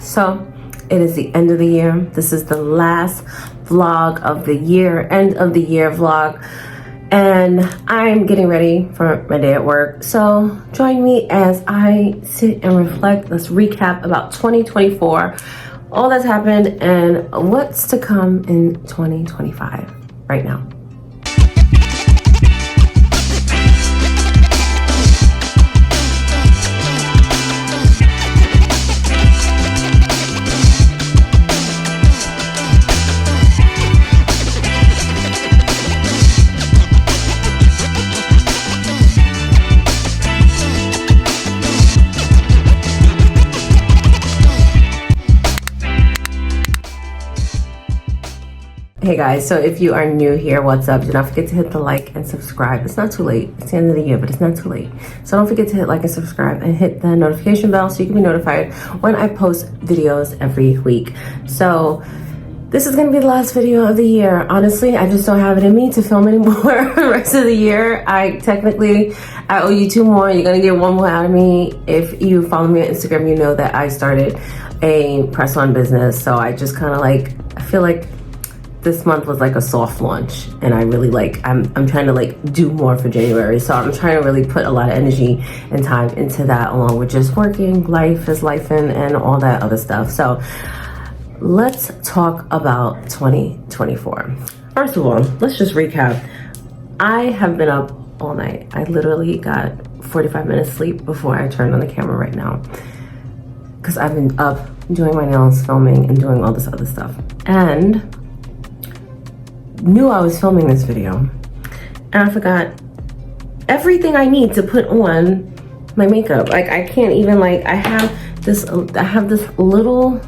So it is the end of the year. This is the last vlog of the year, end of the year vlog. And I'm getting ready for my day at work. So join me as I sit and reflect. Let's recap about 2024, all that's happened and what's to come in 2025 right now. Hey guys, so if you are new here, what's up? Do not forget to hit the like and subscribe. It's not too late. It's the end of the year, but it's not too late. So don't forget to hit like and subscribe and hit the notification bell so you can be notified when I post videos every week. So this is gonna be the last video of the year. Honestly, I just don't have it in me to film anymore the rest of the year. I owe you 2 more. You're gonna get 1 more out of me. If you follow me on Instagram, you know that I started a press-on business. So I just kind of I feel like this month was like a soft launch, and I really I'm trying to do more for January. So I'm trying to really put a lot of energy and time into that, along with just working, life is lifing, and all that other stuff. So let's talk about 2024. First of all, let's just recap. I have been up all night. I literally got 45 minutes sleep before I turned on the camera right now, because I've been up doing my nails, filming, and doing all this other stuff. And knew I was filming this video, and I forgot everything I need to put on my makeup. I can't even I have this little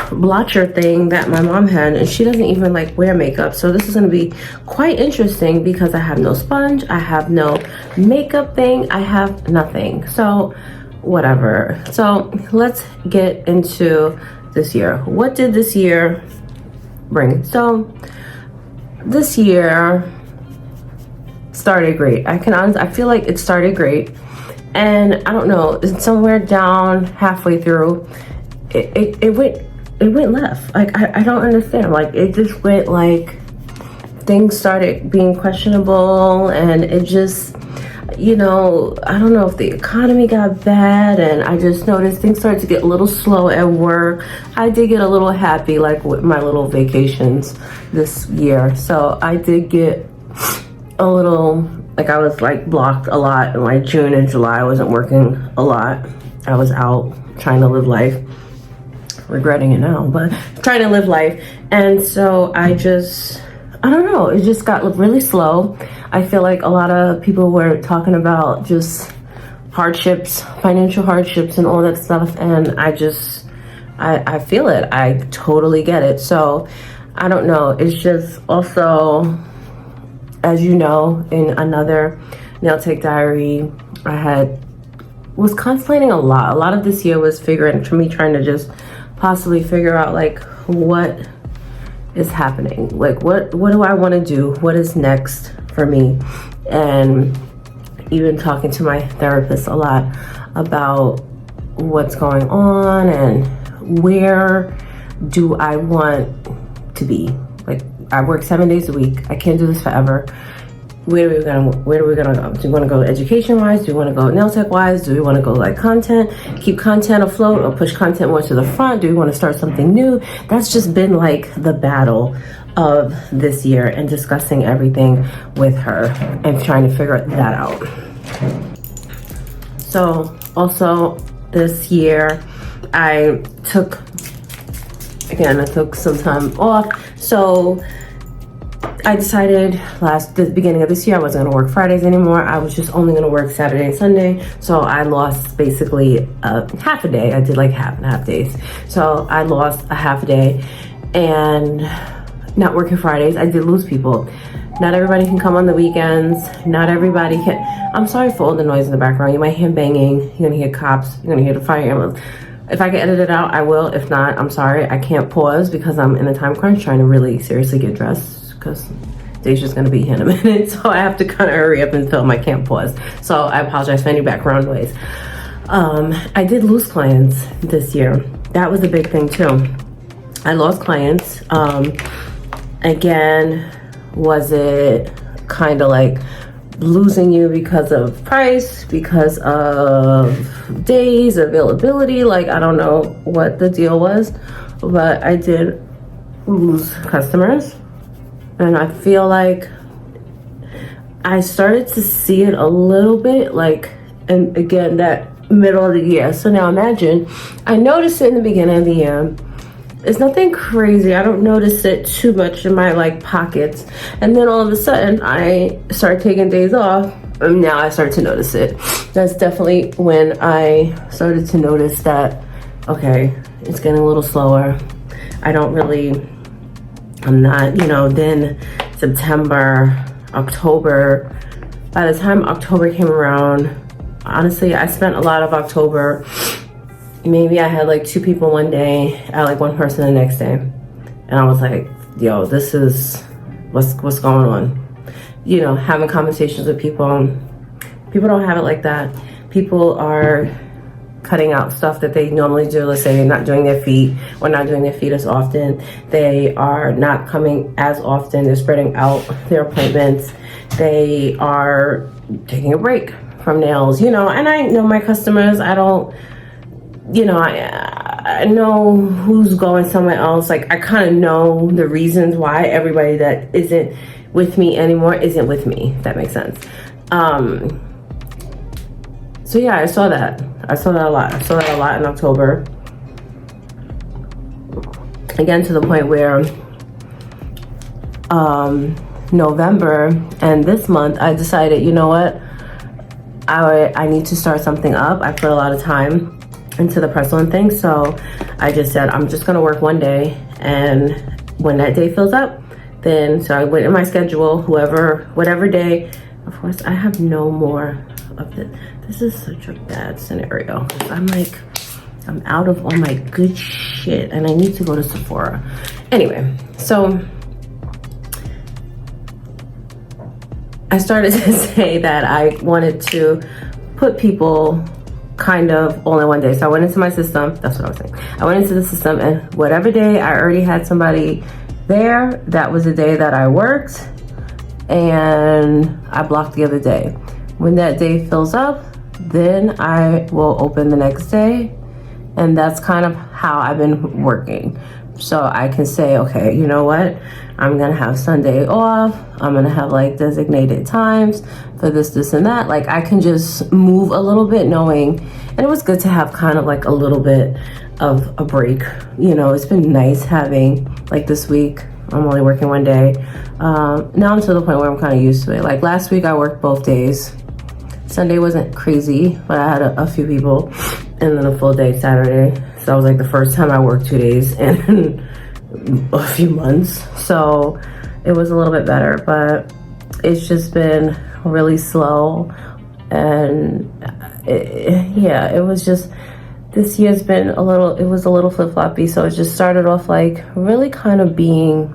blotcher thing that my mom had, and she doesn't even wear makeup. So this is going to be quite interesting because I have no sponge, I have no makeup thing, I have nothing. So whatever. So let's get into this year. What did this year bring? So this year started great. I feel like it started great, and I don't know, somewhere down halfway through it went left. I don't understand. It just went things started being questionable, and it just, I don't know if the economy got bad, and I just noticed things started to get a little slow at work. I did get a little happy with my little vacations this year. So I did get a little, I was blocked a lot in June and July. I wasn't working a lot. I was out trying to live life. Regretting it now, but trying to live life. And so I don't know, it just got really slow. I feel like a lot of people were talking about just hardships, financial hardships and all that stuff, and I feel it. I totally get it. So I don't know, it's just also, as you know, in another Nail Tech Diary, I was contemplating a lot. A lot of this year was for me trying to just possibly figure out what is happening, what do I want to do, what is next for me, and even talking to my therapist a lot about what's going on and where do I want to be. I work 7 days a week. I can't do this forever. Where are we gonna go? Do we want to go education wise? Do we want to go nail tech wise? Do we want to go content, keep content afloat, or push content more to the front? Do we want to start something new? That's just been the battle of this year, and discussing everything with her and trying to figure that out. So also this year I took some time off. So I decided the beginning of this year I wasn't going to work Fridays anymore. I was just only going to work Saturday and Sunday. So I lost basically half a day. I did half and half days. So I lost a half a day, and not working Fridays, I did lose people. Not everybody can come on the weekends. Not everybody can. I'm sorry for all the noise in the background. You might hear banging. You're going to hear cops. You're going to hear the fire ambulance. If I can edit it out, I will. If not, I'm sorry. I can't pause because I'm in a time crunch trying to really seriously get dressed, because Deja's gonna be here in a minute. So I have to kind of hurry up and film. I can't pause. So I apologize for any background noise. I did lose clients this year. that was a big thing too. I lost clients. Again, was it kind of like losing you because of price, because of days, availability? Like, I don't know what the deal was, but I did lose customers. And I feel like I started to see it a little bit, like, and again, that middle of the year. So now imagine, I noticed it in the beginning of the year. It's nothing crazy. I don't notice it too much in my like pockets. And then all of a sudden I start taking days off, and now I start to notice it. That's definitely when I started to notice that, okay, it's getting a little slower. I'm not, then September, October. By the time October came around, honestly, I spent a lot of October. Maybe I had like 2 people one day, I had like 1 person the next day. And I was like, yo, this is what's going on. Having conversations with people. People don't have it like that. People are cutting out stuff that they normally do. Let's say they're not doing their feet or not doing their feet as often. They are not coming as often. They're spreading out their appointments. They are taking a break from nails, and I know my customers. I don't, I know who's going somewhere else. Like, I kind of know the reasons why everybody that isn't with me anymore isn't with me, if that makes sense. So yeah, I saw that a lot. I saw that a lot in October. Again, to the point where November and this month, I decided, you know what? I need to start something up. I put a lot of time into the press-on thing, so I just said I'm just gonna work one day, and when that day fills up, then so I went in my schedule, whatever day. Of course, I have no more of it. This is such a bad scenario. I'm out of all my good shit, and I need to go to Sephora. Anyway, so I started to say that I wanted to put people kind of all in one day. So I went into my system. That's what I was saying. I went into the system, and whatever day I already had somebody there, that was the day that I worked, and I blocked the other day. When that day fills up, then I will open the next day. And that's kind of how I've been working. So I can say, okay, you know what? I'm gonna have Sunday off. I'm gonna have like designated times for this, and that. Like, I can just move a little bit knowing, and it was good to have kind of like a little bit of a break. It's been nice having, like, this week, I'm only working one day. Now I'm to the point where I'm kind of used to it. Like, last week I worked both days. Sunday wasn't crazy, but I had a few people, and then a full day Saturday. So that was like the first time I worked 2 days in a few months. So it was a little bit better, but it's just been really slow. And it was just, this year's been a little flip-floppy. So it just started off like really kind of being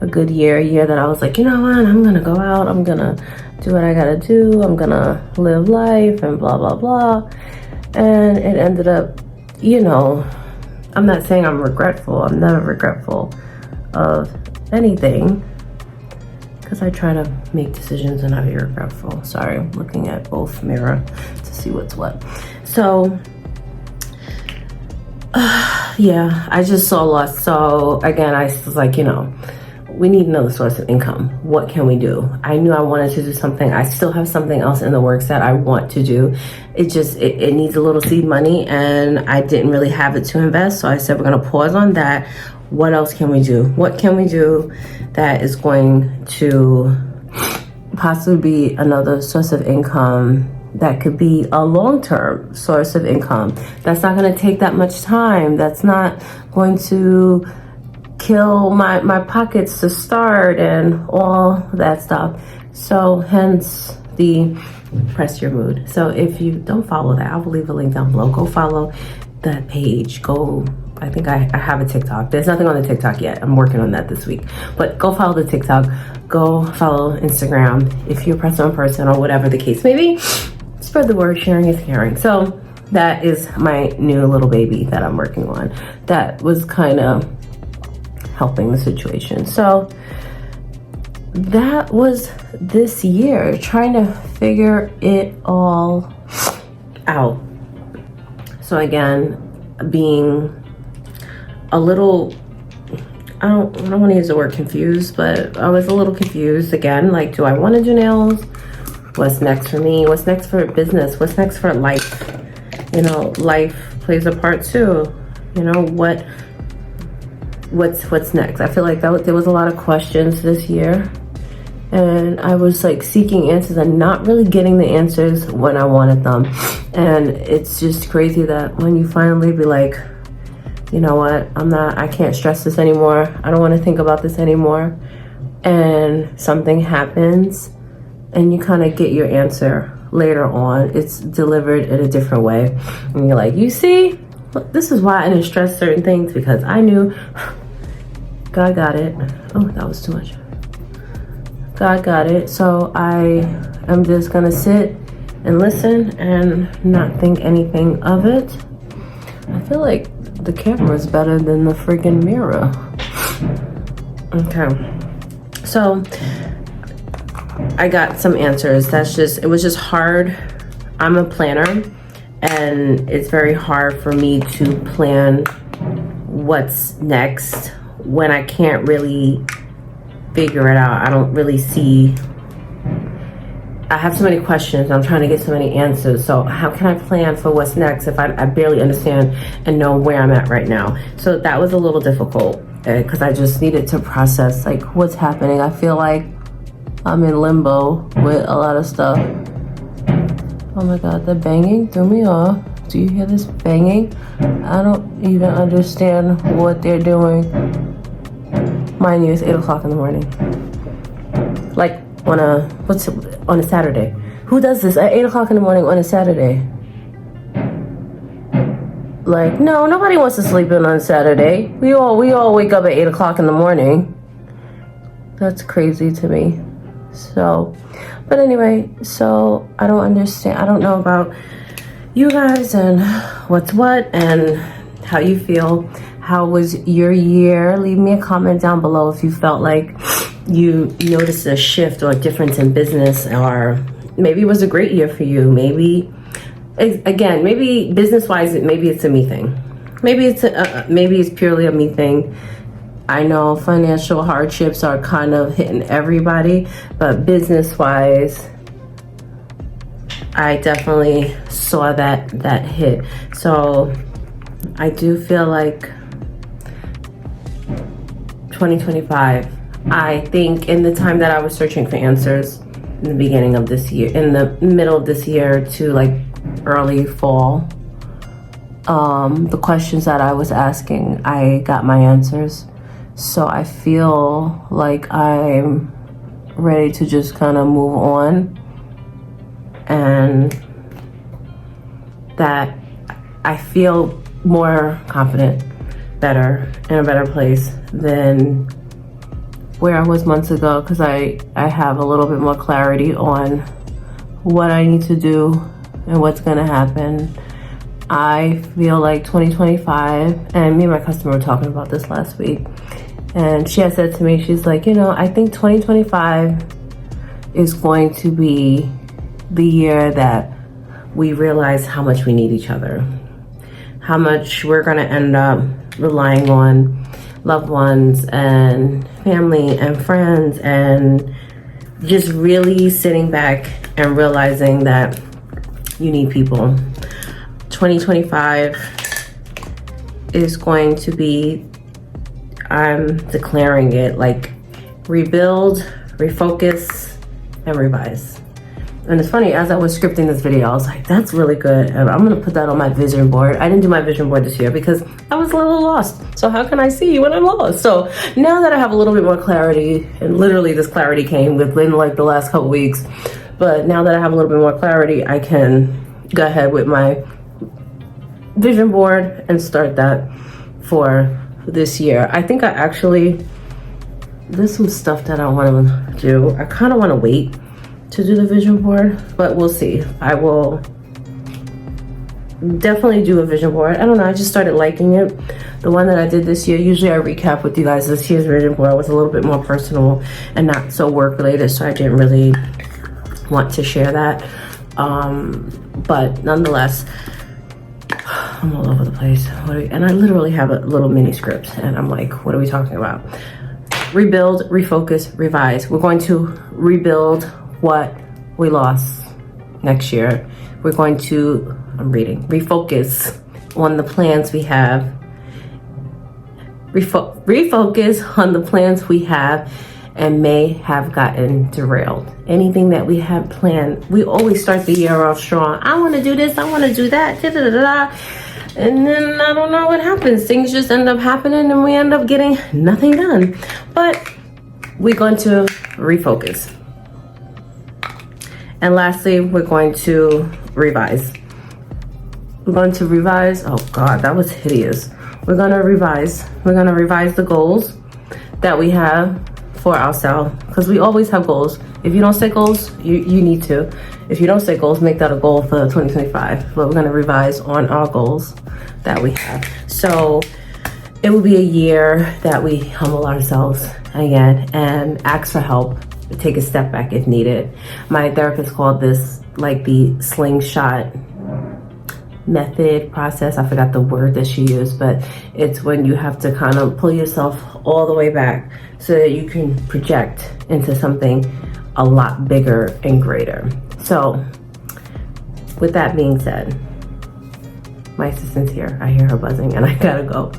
a good year, a year that I was like, you know what, I'm gonna go out, I'm gonna do what I gotta do, I'm gonna live life and blah, blah, blah. And it ended up, I'm not saying I'm regretful. I'm never regretful of anything, because I try to make decisions and not be regretful. Sorry, I'm looking at both mirror to see what's what. So, yeah, I just saw loss. So again, I was like, we need another source of income. What can we do? I knew I wanted to do something. I still have something else in the works that I want to do. It needs a little seed money, and I didn't really have it to invest. So I said, we're gonna pause on that. What else can we do? What can we do that is going to possibly be another source of income that could be a long-term source of income? That's not gonna take that much time. That's not going to kill my pockets to start and all that stuff. So hence the press your mood. So if you don't follow that, I will leave a link down below. Go follow that page. I think I have a TikTok. There's nothing on the TikTok yet. I'm working on that this week. But go follow the TikTok. Go follow Instagram if you're a press-on person or whatever the case may be. Spread the word. Sharing is caring. So that is my new little baby that I'm working on. That was kind of helping the situation. So that was this year, trying to figure it all out. So again, being a little, I don't want to use the word confused, but I was a little confused again. Like, do I want to do nails? What's next for me? What's next for business? What's next for life? You know, life plays a part too. You know, what's next? I feel like there was a lot of questions this year, and I was like seeking answers and not really getting the answers when I wanted them. And it's just crazy that when you finally be like, you know what, I can't stress this anymore. I don't want to think about this anymore. And something happens and you kind of get your answer later on. It's delivered in a different way. And you're like, you see, this is why I didn't stress certain things, because I knew God got it. Oh, that was too much. God got it. So I am just going to sit and listen and not think anything of it. I feel like the camera is better than the friggin' mirror. Okay. So I got some answers. It was just hard. I'm a planner, and it's very hard for me to plan what's next when I can't really figure it out. I don't really see. I have so many questions. I'm trying to get so many answers. So how can I plan for what's next if I barely understand and know where I'm at right now? So that was a little difficult because I just needed to process like what's happening. I feel like I'm in limbo with a lot of stuff. Oh my God, the banging threw me off. Do you hear this banging? I don't even understand what they're doing. Mind you, it's 8 o'clock in the morning. Like on a Saturday. Who does this at 8 o'clock in the morning on a Saturday? Like, no, nobody wants to sleep in on Saturday. We all wake up at 8 o'clock in the morning. That's crazy to me. So, but anyway, so I don't understand. I don't know about you guys and what's what and how you feel. How was your year? Leave me a comment down below if you felt like you noticed a shift or a difference in business, or maybe it was a great year for you. Maybe, again, maybe business-wise, maybe it's a me thing. Maybe it's purely a me thing. I know financial hardships are kind of hitting everybody, but business-wise, I definitely saw that hit. So I do feel like 2025, I think in the time that I was searching for answers in the beginning of this year, in the middle of this year to like early fall, the questions that I was asking, I got my answers. So I feel like I'm ready to just kind of move on, and that I feel more confident, better, in a better place than where I was months ago, because I have a little bit more clarity on what I need to do and what's gonna happen. I feel like 2025, and me and my customer were talking about this last week, and she had said to me, she's like, you know, I think 2025 is going to be the year that we realize how much we need each other, how much we're gonna end up relying on loved ones and family and friends, and just really sitting back and realizing that you need people. 2025 is going to be, I'm declaring it, like rebuild, refocus, and revise. And it's funny, as I was scripting this video, I was like, that's really good. And I'm gonna put that on my vision board. I didn't do my vision board this year because I was a little lost. So how can I see when I'm lost? So now that I have a little bit more clarity, and literally this clarity came within like the last couple weeks, but now that I have a little bit more clarity, I can go ahead with my vision board and start that for this year. I think there's some stuff that I wanna do. I kinda wanna wait to do the vision board, but we'll see. I will definitely do a vision board. I don't know, I just started liking it. The one that I did this year, usually I recap with you guys. This year's vision board was a little bit more personal and not so work related, so I didn't really want to share that. But nonetheless, I'm all over the place. And I literally have a little mini script, and I'm like, what are we talking about? Rebuild, refocus, revise. We're going to rebuild what we lost next year. We're going to, refocus on the plans we have. Refocus on the plans we have and may have gotten derailed. Anything that we have planned, we always start the year off strong. I want to do this, I want to do that, da, da, da, da. And then I don't know what happens. Things just end up happening and we end up getting nothing done. But we're going to refocus. And lastly, we're going to revise. We're going to revise. Oh God, that was hideous. We're going to revise. We're going to revise the goals that we have for ourselves, because we always have goals. If you don't set goals, you need to. If you don't set goals, make that a goal for 2025. But we're going to revise on our goals that we have. So it will be a year that we humble ourselves again and ask for help, take a step back if needed. My therapist called this like the slingshot method process. I forgot the word that she used, but it's when you have to kind of pull yourself all the way back so that you can project into something a lot bigger and greater. So with that being said, my assistant's here. I hear her buzzing and I gotta go.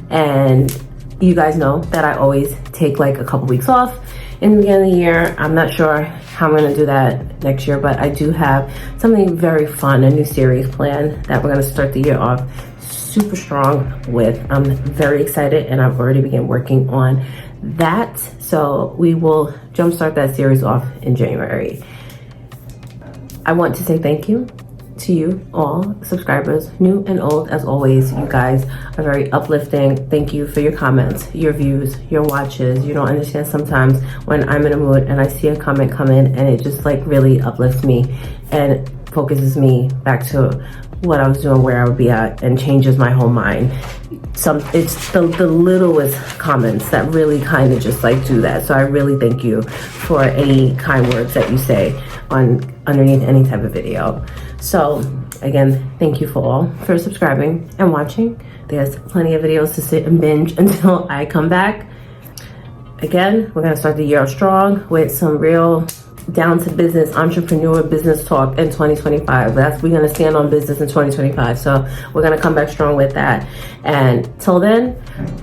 And you guys know that I always take like a couple weeks off in the beginning of the year. I'm not sure how I'm gonna do that next year, but I do have something very fun, a new series planned that we're gonna start the year off super strong with. I'm very excited and I've already begun working on that. So we will jumpstart that series off in January. I want to say thank you to you all subscribers, new and old. As always, you guys are very uplifting. Thank you for your comments, your views, your watches. You don't understand sometimes when I'm in a mood and I see a comment come in and it just like really uplifts me and focuses me back to what I was doing, where I would be at, and changes my whole mind. It's the littlest comments that really kind of just like do that. So I really thank you for any kind words that you say underneath any type of video. So again, thank you for all for subscribing and watching. There's plenty of videos to sit and binge until I come back. Again, we're gonna start the year strong with some real down to business entrepreneur business talk in 2025. We're gonna stand on business in 2025. So we're gonna come back strong with that. And till then,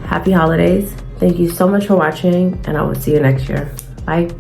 happy holidays. Thank you so much for watching and I will see you next year. Bye.